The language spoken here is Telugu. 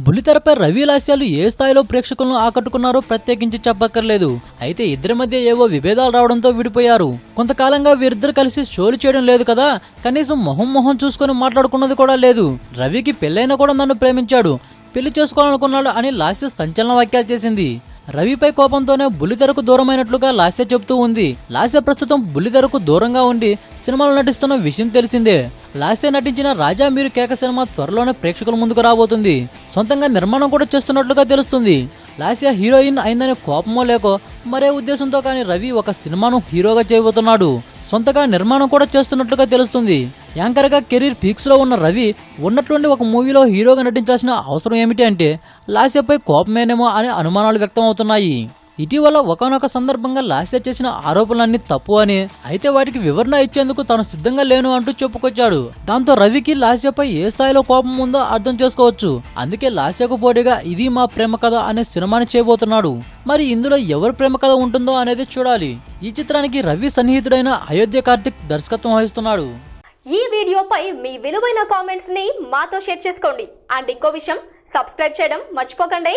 బుల్లితెరపై రవి లాస్యాలు ఏ స్థాయిలో ప్రేక్షకులను ఆకట్టుకున్నారో ప్రత్యేకించి చెప్పక్కర్లేదు. అయితే ఇద్దరి మధ్య ఏవో విభేదాలు రావడంతో విడిపోయారు. కొంతకాలంగా వీరిద్దరు కలిసి షోలు చేయడం లేదు కదా, కనీసం మొహం చూసుకొని మాట్లాడుకున్నది కూడా లేదు. రవికి పెళ్ళైనా కూడా నన్ను ప్రేమించాడు, పెళ్లి చేసుకోవాలనుకున్నాడు అని లాస్య సంచలన వ్యాఖ్యలు చేసింది. రవిపై కోపంతోనే బుల్లితెరకు దూరమైనట్లుగా లాస్య చెబుతూ ఉంది. లాస్య ప్రస్తుతం బుల్లితెరకు దూరంగా ఉండి సినిమాలో నటిస్తున్న విషయం తెలిసిందే. లాస్య నటించిన రాజా మీరు కేక సినిమా త్వరలోనే ప్రేక్షకుల ముందుకు రాబోతుంది. సొంతంగా నిర్మాణం కూడా చేస్తున్నట్లుగా తెలుస్తుంది. లాస్య హీరోయిన్ అయిందనే కోపమో లేకో మరే ఉద్దేశంతో కానీ రవి ఒక సినిమాను హీరోగా చేయబోతున్నాడు. సొంతగా నిర్మాణం కూడా చేస్తున్నట్లుగా తెలుస్తుంది. యాంకర్ గా కెరీర్ పీక్స్ లో ఉన్న రవి ఉన్నట్లుండి ఒక మూవీలో హీరోగా నటించాల్సిన అవసరం ఏమిటి అంటే లాస్యపై కోపమేనేమో అనే అనుమానాలు వ్యక్తం అవుతున్నాయి. ఇటీవల ఒకానొక సందర్భంగా లాస్య చేసిన ఆరోపణలన్నీ తప్పు అని, అయితే వాటికి వివరణ ఇచ్చేందుకు తాను సిద్ధంగా లేను అంటూ చెప్పుకొచ్చాడు. దాంతో రవికి లాస్యపై ఏ స్థాయిలో కోపం ఉందో అర్థం చేసుకోవచ్చు. అందుకే లాస్యకు పోటీగా ఇది మా ప్రేమ కథ అనే సినిమాని చేయబోతున్నాడు. మరి ఇందులో ఎవరి ప్రేమ కథ ఉంటుందో అనేది చూడాలి. ఈ చిత్రానికి రవి సన్నిహితుడైన అయోధ్య కార్తిక్ దర్శకత్వం వహిస్తున్నాడు. ఈ వీడియోపై మీ విలువైన కామెంట్స్ ని మాతో షేర్ చేసుకోండి. అండ్ ఇంకో విషయం, సబ్స్క్రైబ్ చేయడం మర్చిపోకండి.